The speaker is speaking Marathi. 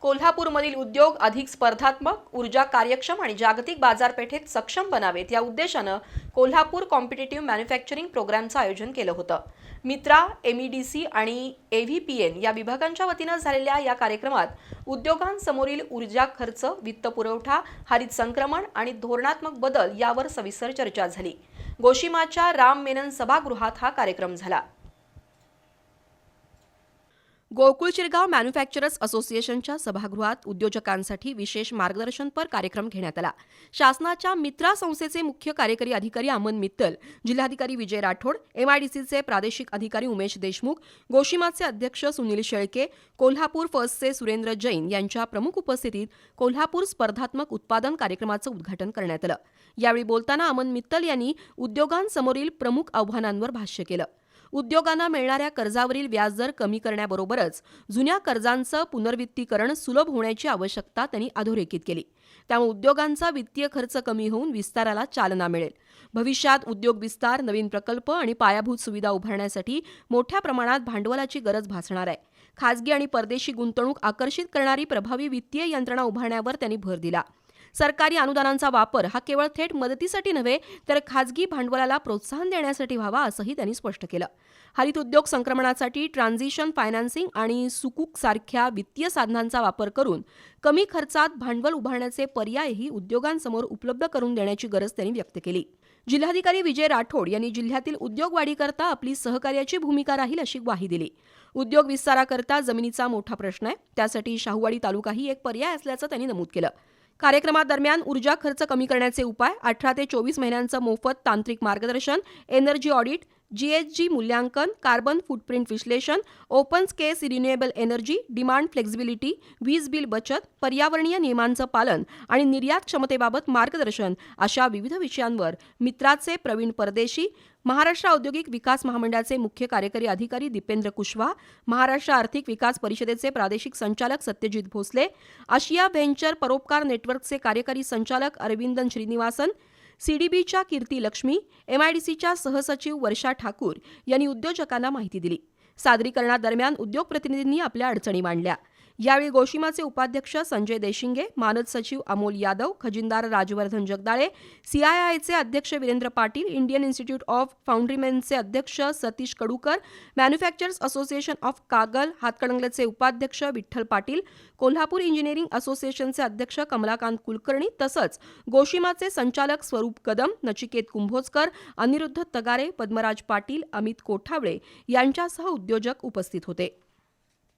कोल्हापूरमधील उद्योग अधिक स्पर्धात्मक, ऊर्जा कार्यक्षम आणि जागतिक बाजारपेठेत सक्षम बनावेत या उद्देशानं कोल्हापूर कॉम्पिटिटिव्ह मॅन्युफॅक्चरिंग प्रोग्रामचं आयोजन केलं होतं. मित्रा, MEDC आणि AVPN या विभागांच्या वतीनं झालेल्या या कार्यक्रमात उद्योगांसमोरील ऊर्जा खर्च, वित्तपुरवठा, हरित संक्रमण आणि धोरणात्मक बदल यावर सविस्तर चर्चा झाली. गोशिमाच्या राम मेनन सभागृहात हा कार्यक्रम झाला. गोकुळ शिरगाव मॅन्युफॅक्चरर्स असोसिएशनच्या सभागृहात उद्योजकांसाठी विशेष मार्गदर्शनपर कार्यक्रम घेण्यात आला. शासनाच्या मित्रा संस्थेचे मुख्य कार्यकारी अधिकारी अमन मित्तल, जिल्हाधिकारी विजय राठोड, MIDCचे प्रादेशिक अधिकारी उमेश देशमुख, गोशिमाचे अध्यक्ष सुनील शेळके, कोल्हापूर फर्स्टचे सुरेंद्र जैन यांच्या प्रमुख उपस्थितीत कोल्हापूर स्पर्धात्मक उत्पादन कार्यक्रमाचं उद्घाटन करण्यात आलं. यावेळी बोलताना अमन मित्तल यांनी उद्योगांसमोरील प्रमुख आव्हानांवर भाष्य केलं. उद्योगांना मिळणाऱ्या कर्जावरील व्याजदर कमी करण्याबरोबरच जुन्या कर्जांचं पुनर्वित्तीकरण सुलभ होण्याची आवश्यकता त्यांनी अधोरेखित केली. त्यामुळे उद्योगांचा वित्तीय खर्च कमी होऊन विस्ताराला चालना मिळेल. भविष्यात उद्योग विस्तार, नवीन प्रकल्प आणि पायाभूत सुविधा उभारण्यासाठी मोठ्या प्रमाणात भांडवलाची गरज भासणार आहे. खासगी आणि परदेशी गुंतवणूक आकर्षित करणारी प्रभावी वित्तीय यंत्रणा उभारण्यावर त्यांनी भर दिला. सरकारी अनुदानांचा वापर हा केवळ थेट मदतीसाठी नव्हे तर खासगी भांडवलाला प्रोत्साहन देण्यासाठी व्हावा असंही त्यांनी स्पष्ट केलं. हरित उद्योग संक्रमणासाठी ट्रान्झिशन फायनान्सिंग आणि सुकुक सारख्या वित्तीय साधनांचा वापर करून कमी खर्चात भांडवल उभारण्याचे पर्यायही उद्योगांसमोर उपलब्ध करून देण्याची गरज त्यांनी व्यक्त केली. जिल्हाधिकारी विजय राठोड यांनी जिल्ह्यातील उद्योग वाढीकरता आपली सहकार्याची भूमिका राहील अशी ग्वाही दिली. उद्योग विस्ताराकरता जमिनीचा मोठा प्रश्न आहे, त्यासाठी शाहूवाडी तालुकाही एक पर्याय असल्याचं त्यांनी नमूद केलं. कार्यक्रमादरम्यान ऊर्जा खर्च कमी करण्याचे उपाय, 18 ते 24 महिन्यांचं मोफत तांत्रिक मार्गदर्शन, एनर्जी ऑडिट, GHG मूल्यांकन, कार्बन फूटप्रिंट विश्लेषण, open स्केस renewable energy, demand flexibility, वीज बिल बचत, पर्यावरणीय नियमांचं पालन आणि निर्यात क्षमतेबाबत मार्गदर्शन अशा विविध विषयांवर मित्राचे प्रवीण परदेशी, महाराष्ट्र औद्योगिक विकास महामंडळाचे मुख्य कार्यकारी अधिकारी दीपेंद्र कुशवाह, महाराष्ट्र आर्थिक विकास परिषदेचे प्रादेशिक संचालक सत्यजित भोसले, आशिया व्हेंचर परोपकार नेटवर्कचे कार्यकारी संचालक अरविंदन श्रीनिवासन, CDBच्या कीर्ती लक्ष्मी, MIDCच्या सहसचिव वर्षा ठाकूर यांनी उद्योजकांना माहिती दिली. सादरीकरणादरम्यान उद्योग प्रतिनिधींनी आपल्या अडचणी मांडल्या. यावेळी गोशिमाचे उपाध्यक्ष संजय देशिंगे, मानद सचिव अमोल यादव, खजिनदार राजवर्धन जगदाळे, CIIचे अध्यक्ष Virendra Patil, Indian institute of फाउंड्रीमेनचे अध्यक्ष Satish Kadukar, manufacturers association of Kagal हातकणंगलेचे उपाध्यक्ष विठ्ठल पाटील, कोल्हापूर इंजिनिअरिंग असोसिएशनचे अध्यक्ष कमलाकांत कुलकर्णी तसंच गोशिमाचे संचालक स्वरूप कदम, नचिकेत कुंभोजकर, अनिरुद्ध तगारे, पद्मराज पाटील, अमित कोठावळे यांच्यासह उद्योजक उपस्थित होते.